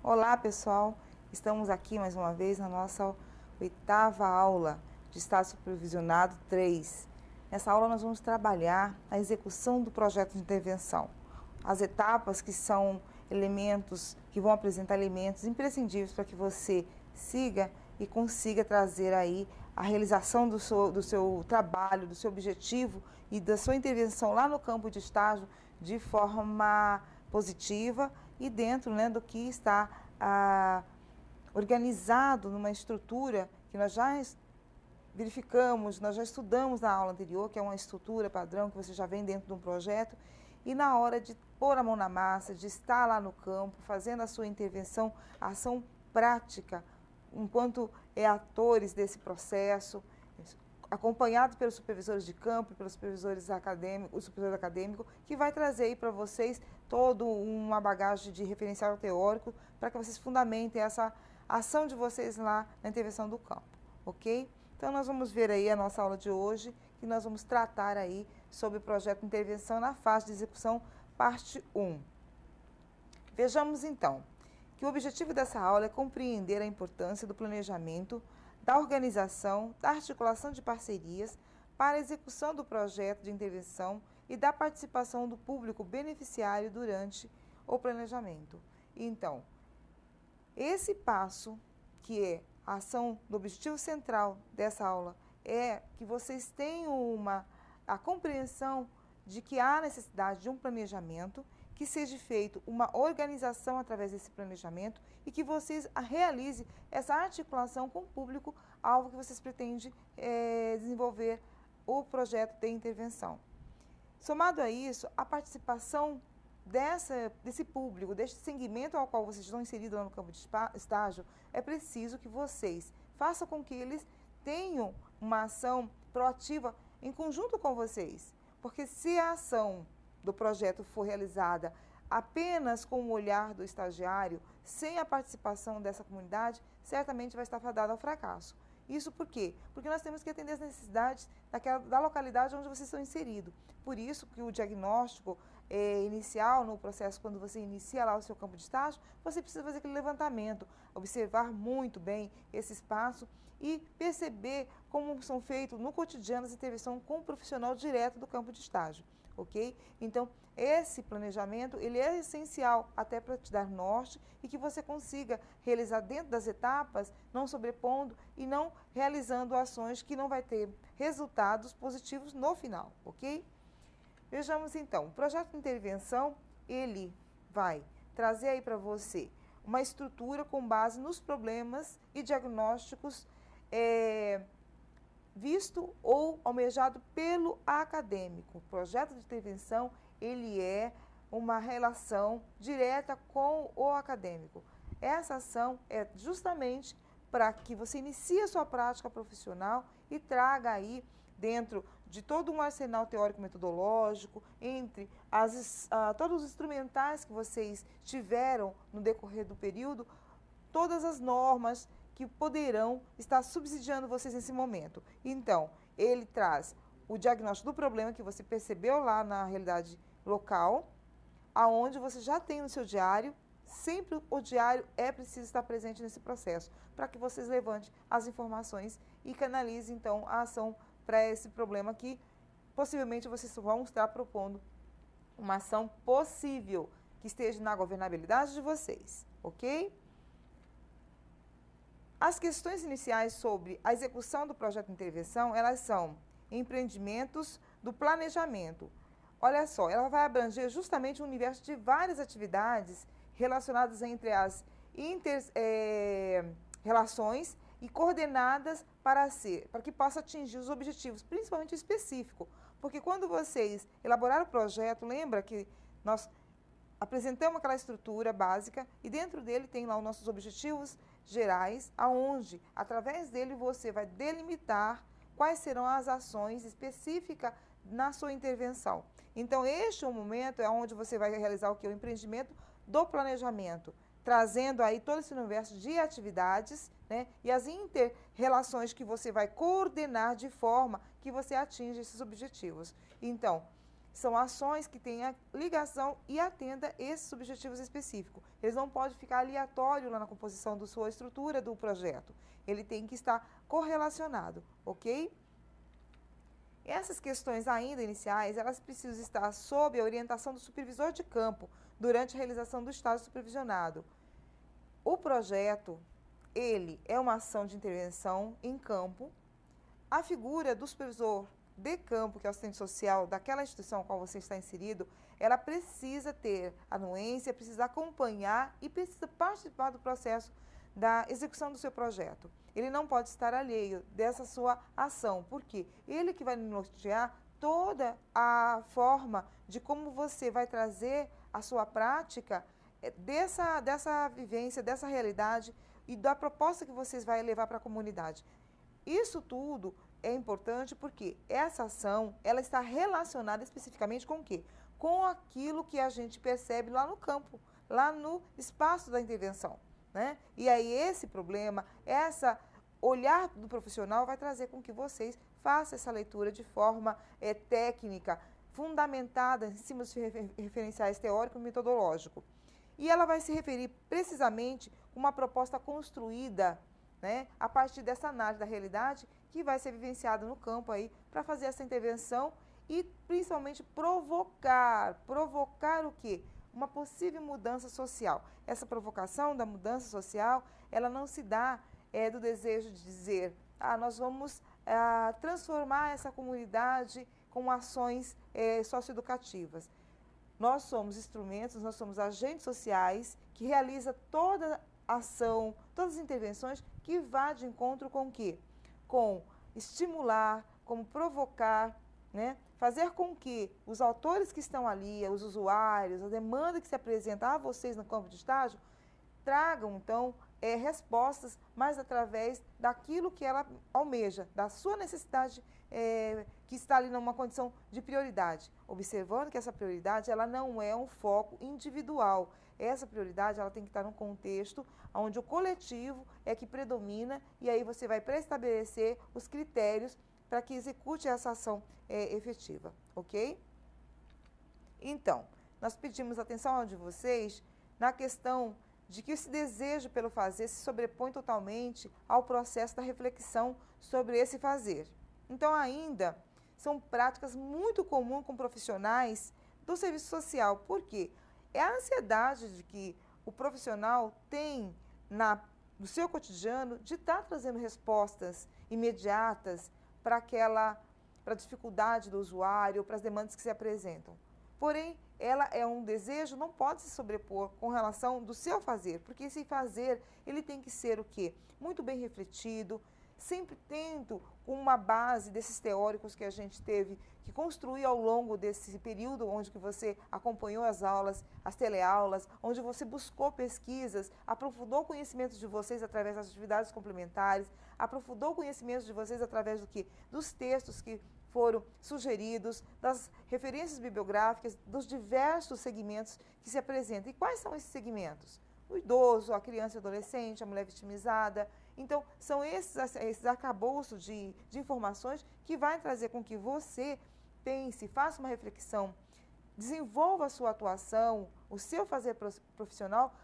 Olá pessoal, estamos aqui mais uma vez na nossa oitava aula de Estado Supervisionado 3. Nessa aula nós vamos trabalhar a execução do projeto de intervenção. As etapas que são elementos, que vão apresentar elementos imprescindíveis para que você siga e consiga trazer aí a realização do seu trabalho, do seu objetivo e da sua intervenção lá no campo de estágio de forma positiva e dentro, né, do que está organizado numa estrutura que nós já verificamos, nós já estudamos na aula anterior, que é uma estrutura padrão que você já vem dentro de um projeto, e na hora de pôr a mão na massa, de estar lá no campo, fazendo a sua intervenção, a ação prática, enquanto atores desse processo, acompanhados pelos supervisores de campo, pelos supervisores acadêmicos, o supervisor acadêmico, que vai trazer aí para vocês toda uma bagagem de referencial teórico para que vocês fundamentem essa ação de vocês lá na intervenção do campo, ok? Então, nós vamos ver aí a nossa aula de hoje, que nós vamos tratar aí sobre o projeto de intervenção na fase de execução, parte 1. Vejamos, então, que o objetivo dessa aula é compreender a importância do planejamento, da organização, da articulação de parcerias para a execução do projeto de intervenção e da participação do público beneficiário durante o planejamento. Então, esse passo, que é a ação do objetivo central dessa aula, é que vocês tenham a compreensão de que há necessidade de um planejamento, que seja feito uma organização através desse planejamento e que vocês realizem essa articulação com o público, algo que vocês pretendem desenvolver o projeto de intervenção. Somado a isso, a participação desse público, deste segmento ao qual vocês estão inseridos lá no campo de estágio, é preciso que vocês façam com que eles tenham uma ação proativa em conjunto com vocês. Porque se a ação do projeto for realizada apenas com o olhar do estagiário, sem a participação dessa comunidade, certamente vai estar fadada ao fracasso. Isso por quê? Porque nós temos que atender as necessidades da localidade onde vocês estão inseridos. Por isso que o diagnóstico inicial no processo, quando você inicia lá o seu campo de estágio, você precisa fazer aquele levantamento, observar muito bem esse espaço e perceber como são feitos no cotidiano as intervenções com o profissional direto do campo de estágio. Ok? Então, esse planejamento, ele é essencial até para te dar norte e que você consiga realizar dentro das etapas, não sobrepondo e não realizando ações que não vai ter resultados positivos no final, ok? Vejamos então, o projeto de intervenção, ele vai trazer aí para você uma estrutura com base nos problemas e diagnósticos visto ou almejado pelo acadêmico. O projeto de intervenção, ele é uma relação direta com o acadêmico. Essa ação é justamente para que você inicie a sua prática profissional e traga aí, dentro de todo um arsenal teórico-metodológico, entre todos os instrumentais que vocês tiveram no decorrer do período, todas as normas que poderão estar subsidiando vocês nesse momento. Então, ele traz o diagnóstico do problema que você percebeu lá na realidade local, aonde você já tem no seu diário. Sempre o diário é preciso estar presente nesse processo, para que vocês levantem as informações e canalizem, então, a ação para esse problema que possivelmente vocês vão estar propondo uma ação possível, que esteja na governabilidade de vocês, ok? As questões iniciais sobre a execução do projeto de intervenção, elas são empreendimentos do planejamento. Olha só, ela vai abranger justamente um universo de várias atividades relacionadas entre as relações e coordenadas para que possa atingir os objetivos, principalmente específicos. Porque quando vocês elaboraram o projeto, lembra que nós apresentamos aquela estrutura básica e dentro dele tem lá os nossos objetivos gerais, aonde, através dele, você vai delimitar quais serão as ações específicas na sua intervenção. Então, este é o momento onde você vai realizar o que? O empreendimento do planejamento, trazendo aí todo esse universo de atividades, né, e as inter-relações que você vai coordenar de forma que você atinja esses objetivos. Então, São ações que tenham ligação e atenda esses objetivos específicos. Eles não podem ficar aleatório lá na composição da sua estrutura do projeto. Ele tem que estar correlacionado, ok? Essas questões ainda iniciais, elas precisam estar sob a orientação do supervisor de campo durante a realização do estágio supervisionado. O projeto, ele é uma ação de intervenção em campo. A figura do supervisor de campo, que é o assistente social daquela instituição na qual você está inserido, ela precisa ter anuência, precisa acompanhar e precisa participar do processo da execução do seu projeto. Ele não pode estar alheio dessa sua ação, porque ele que vai nortear toda a forma de como você vai trazer a sua prática dessa vivência, dessa realidade e da proposta que vocês vão levar para a comunidade. Isso tudo é importante porque essa ação, ela está relacionada especificamente com o quê? Com aquilo que a gente percebe lá no campo, lá no espaço da intervenção, né? E aí esse problema, essa olhar do profissional vai trazer com que vocês façam essa leitura de forma técnica, fundamentada em cima dos referenciais teóricos e metodológicos. E ela vai se referir precisamente a uma proposta construída, né, a partir dessa análise da realidade que vai ser vivenciada no campo aí para fazer essa intervenção e principalmente provocar o quê? Uma possível mudança social. Essa provocação da mudança social, ela não se dá do desejo de dizer, nós vamos transformar essa comunidade com ações socioeducativas. Nós somos instrumentos, nós somos agentes sociais que realizam toda ação, todas as intervenções que vá de encontro com o quê? Com estimular, como provocar, né? Fazer com que os autores que estão ali, os usuários, a demanda que se apresenta a vocês no campo de estágio, tragam, então, respostas, mas através daquilo que ela almeja, da sua necessidade que está ali numa condição de prioridade. Observando que essa prioridade, ela não é um foco individual. Essa prioridade, ela tem que estar num contexto onde o coletivo é que predomina e aí você vai preestabelecer os critérios para que execute essa ação efetiva, ok? Então, nós pedimos atenção de vocês na questão de que esse desejo pelo fazer se sobrepõe totalmente ao processo da reflexão sobre esse fazer. Então, ainda são práticas muito comuns com profissionais do serviço social. Por quê? É a ansiedade de que o profissional tem no seu cotidiano de estar trazendo respostas imediatas para a dificuldade do usuário, para as demandas que se apresentam. Porém, ela é um desejo, não pode se sobrepor com relação do seu fazer, porque esse fazer, ele tem que ser o quê? Muito bem refletido, sempre tendo uma base desses teóricos que a gente teve que construir ao longo desse período onde que você acompanhou as aulas, as teleaulas, onde você buscou pesquisas, aprofundou o conhecimento de vocês através das atividades complementares, aprofundou o conhecimento de vocês através do quê? Dos textos que foram sugeridos, das referências bibliográficas, dos diversos segmentos que se apresentam. E quais são esses segmentos? O idoso, a criança e o adolescente, a mulher vitimizada. Então, são esses arcabouços de informações que vai trazer com que você pense, faça uma reflexão, desenvolva a sua atuação, o seu fazer profissional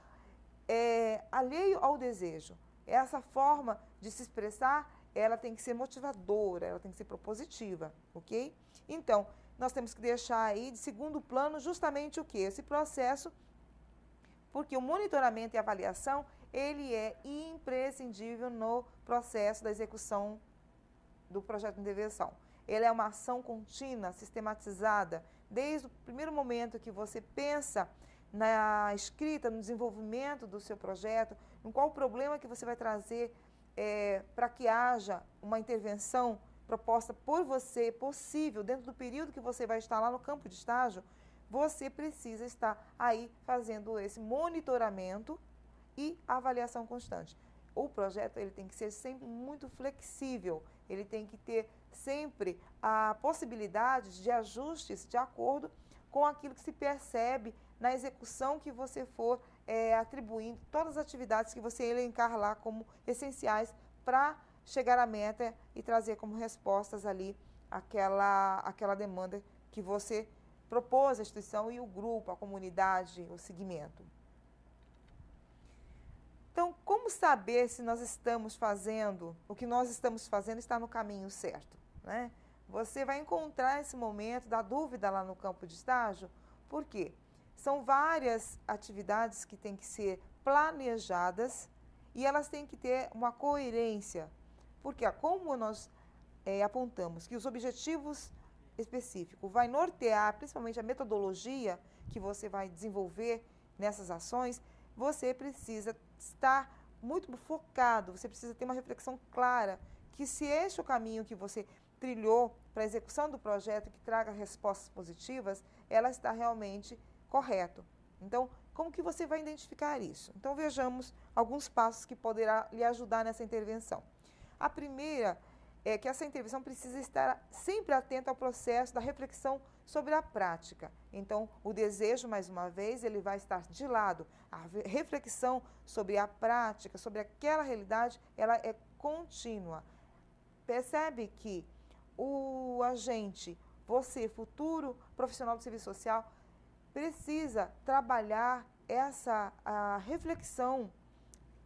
alheio ao desejo. Essa forma de se expressar, ela tem que ser motivadora, ela tem que ser propositiva, ok? Então, nós temos que deixar aí de segundo plano justamente o quê? Esse processo, porque o monitoramento e avaliação, ele é imprescindível no processo da execução do projeto de intervenção. Ele é uma ação contínua, sistematizada, desde o primeiro momento que você pensa na escrita, no desenvolvimento do seu projeto, em qual o problema que você vai trazer para que haja uma intervenção proposta por você, possível, dentro do período que você vai estar lá no campo de estágio, você precisa estar aí fazendo esse monitoramento e avaliação constante. O projeto ele tem que ser sempre muito flexível, ele tem que ter sempre a possibilidade de ajustes de acordo com aquilo que se percebe na execução que você for atribuindo, todas as atividades que você elencar lá como essenciais para chegar à meta e trazer como respostas ali aquela demanda que você propôs a instituição e o grupo, a comunidade, o segmento. Então, como saber se nós estamos fazendo, o que nós estamos fazendo está no caminho certo, né? Você vai encontrar esse momento da dúvida lá no campo de estágio, por quê? São várias atividades que têm que ser planejadas e elas têm que ter uma coerência, porque como nós apontamos que os objetivos específicos vai nortear principalmente a metodologia que você vai desenvolver nessas ações, você precisa estar muito focado, você precisa ter uma reflexão clara que se este é o caminho que você trilhou para a execução do projeto que traga respostas positivas, ela está realmente correto. Então, como que você vai identificar isso? Então, vejamos alguns passos que poderá lhe ajudar nessa intervenção. A primeira é que essa intervenção precisa estar sempre atenta ao processo da reflexão sobre a prática. Então, o desejo, mais uma vez, ele vai estar de lado. A reflexão sobre a prática, sobre aquela realidade, ela é contínua. Percebe que o agente, você, futuro profissional do serviço social, precisa trabalhar a reflexão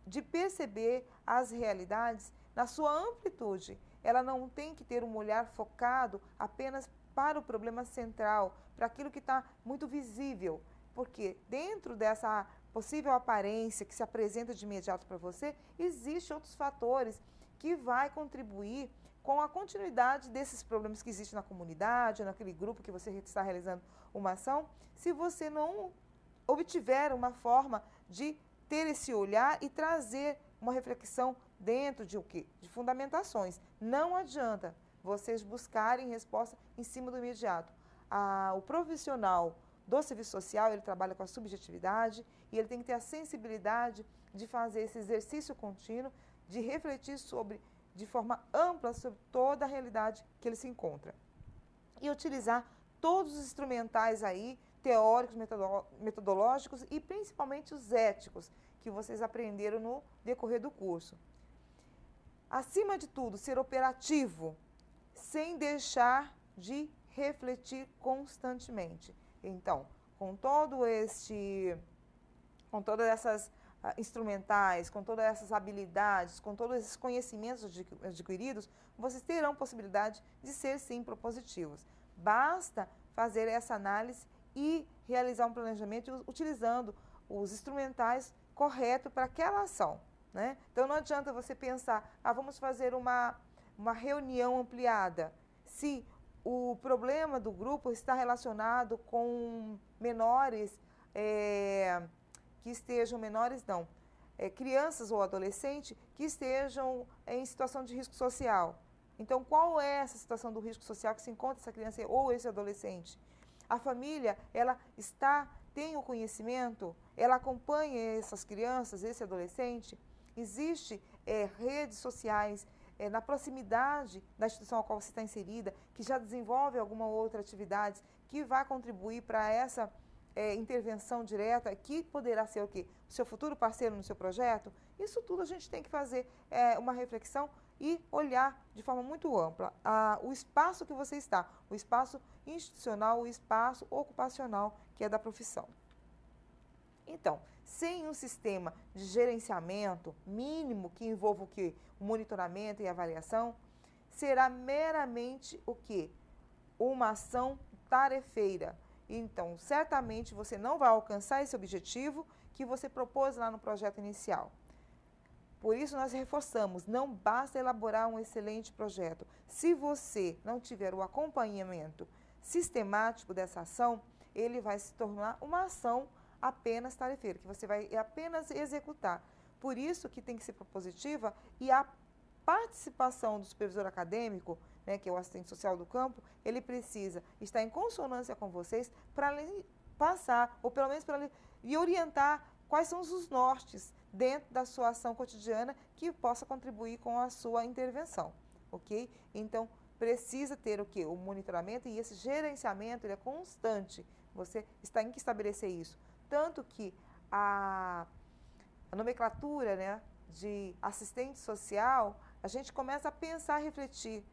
de perceber as realidades na sua amplitude. Ela não tem que ter um olhar focado apenas para o problema central, para aquilo que está muito visível, porque dentro dessa possível aparência que se apresenta de imediato para você, existem outros fatores que vai contribuir com a continuidade desses problemas que existem na comunidade, naquele grupo que você está realizando uma ação, se você não obtiver uma forma de ter esse olhar e trazer uma reflexão dentro de o quê? De fundamentações. Não adianta vocês buscarem resposta em cima do imediato. O profissional do serviço social, ele trabalha com a subjetividade e ele tem que ter a sensibilidade de fazer esse exercício contínuo, de refletir de forma ampla sobre toda a realidade que ele se encontra. E utilizar todos os instrumentais aí, teóricos, metodológicos e principalmente os éticos que vocês aprenderam no decorrer do curso. Acima de tudo, ser operativo, sem deixar de refletir constantemente. Então, com todas essas instrumentais, com todas essas habilidades, com todos esses conhecimentos adquiridos, vocês terão possibilidade de ser, sim, propositivos. Basta fazer essa análise e realizar um planejamento utilizando os instrumentais corretos para aquela ação, né? Então, não adianta você pensar, vamos fazer uma reunião ampliada, se o problema do grupo está relacionado com menores, que estejam crianças ou adolescentes que estejam em situação de risco social. Então, qual é essa situação do risco social que se encontra essa criança ou esse adolescente? A família, ela tem o conhecimento, ela acompanha essas crianças, esse adolescente. Existem redes sociais na proximidade da instituição a qual você está inserida, que já desenvolve alguma outra atividade que vai contribuir para essa intervenção direta, que poderá ser o quê? O seu futuro parceiro no seu projeto? Isso tudo a gente tem que fazer uma reflexão e olhar de forma muito ampla o espaço que você está, o espaço institucional, o espaço ocupacional que é da profissão. Então, sem um sistema de gerenciamento mínimo que envolva o quê? O monitoramento e avaliação, será meramente o quê? Uma ação tarefeira. Então, certamente você não vai alcançar esse objetivo que você propôs lá no projeto inicial. Por isso, nós reforçamos, não basta elaborar um excelente projeto. Se você não tiver o acompanhamento sistemático dessa ação, ele vai se tornar uma ação apenas tarefeira, que você vai apenas executar. Por isso que tem que ser propositiva e a participação do supervisor acadêmico, né, que é o assistente social do campo, ele precisa estar em consonância com vocês para lhe passar, ou pelo menos para lhe orientar quais são os nortes dentro da sua ação cotidiana que possa contribuir com a sua intervenção, ok? Então, precisa ter o quê? O monitoramento e esse gerenciamento, ele é constante. Você tem que estabelecer isso. Tanto que a nomenclatura, né, de assistente social, a gente começa a pensar, a refletir.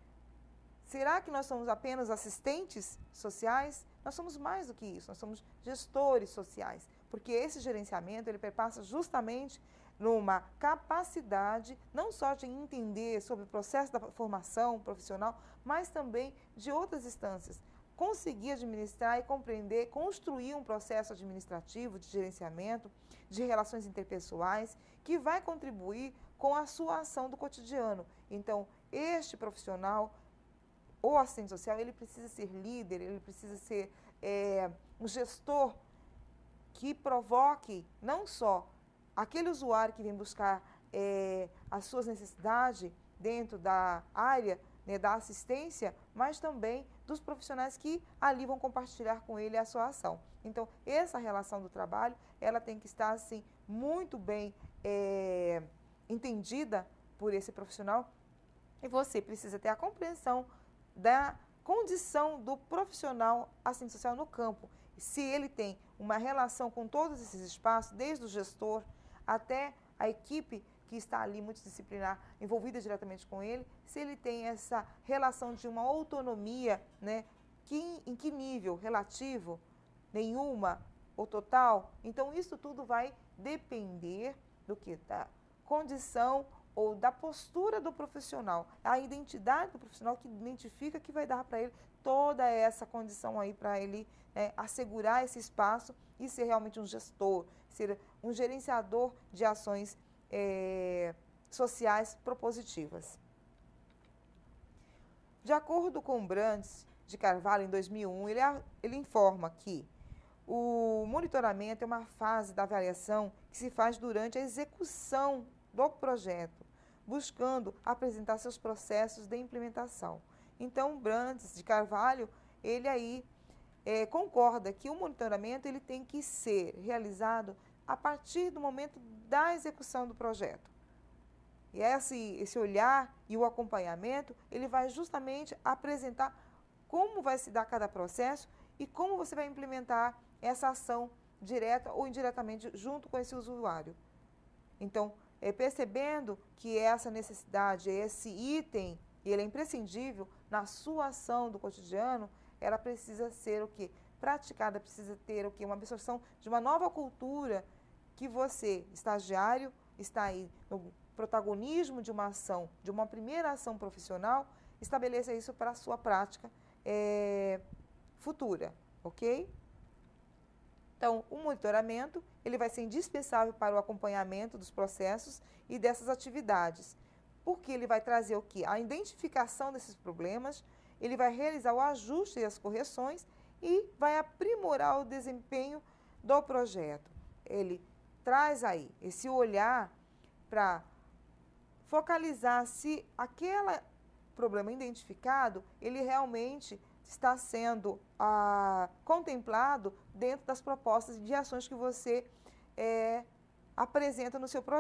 Será que nós somos apenas assistentes sociais? Nós somos mais do que isso, nós somos gestores sociais, porque esse gerenciamento ele perpassa justamente numa capacidade não só de entender sobre o processo da formação profissional, mas também de outras instâncias. Conseguir administrar e compreender, construir um processo administrativo de gerenciamento, de relações interpessoais, que vai contribuir com a sua ação do cotidiano. Então, este profissional, o assistente social, ele precisa ser líder, ele precisa ser um gestor que provoque não só aquele usuário que vem buscar as suas necessidades dentro da área, né, da assistência, mas também dos profissionais que ali vão compartilhar com ele a sua ação. Então, essa relação do trabalho, ela tem que estar, assim, muito bem entendida por esse profissional, e você precisa ter a compreensão da condição do profissional assistente social no campo. Se ele tem uma relação com todos esses espaços, desde o gestor até a equipe que está ali multidisciplinar, envolvida diretamente com ele, se ele tem essa relação de uma autonomia, né, em que nível? Relativo? Nenhuma? Ou total? Então, isso tudo vai depender do que? Da condição ou da postura do profissional, a identidade do profissional que identifica que vai dar para ele toda essa condição aí para ele assegurar esse espaço e ser realmente um gestor, ser um gerenciador de ações sociais propositivas. De acordo com Brandes de Carvalho, em 2001, ele informa que o monitoramento é uma fase da avaliação que se faz durante a execução do projeto, buscando apresentar seus processos de implementação. Então, Brandes de Carvalho, ele aí concorda que o monitoramento ele tem que ser realizado a partir do momento da execução do projeto. E esse olhar e o acompanhamento, ele vai justamente apresentar como vai se dar cada processo e como você vai implementar essa ação direta ou indiretamente junto com esse usuário. Então, percebendo que essa necessidade, esse item, ele é imprescindível na sua ação do cotidiano, ela precisa ser o quê? Praticada, precisa ter o quê? Uma absorção de uma nova cultura que você, estagiário, está aí no protagonismo de uma ação, de uma primeira ação profissional, estabeleça isso para a sua prática futura, ok? Então, o monitoramento, ele vai ser indispensável para o acompanhamento dos processos e dessas atividades, porque ele vai trazer o quê? A identificação desses problemas, ele vai realizar o ajuste e as correções e vai aprimorar o desempenho do projeto. Ele traz aí esse olhar para focalizar se aquele problema identificado, ele realmente está sendo contemplado dentro das propostas de ações que você apresenta no seu projeto.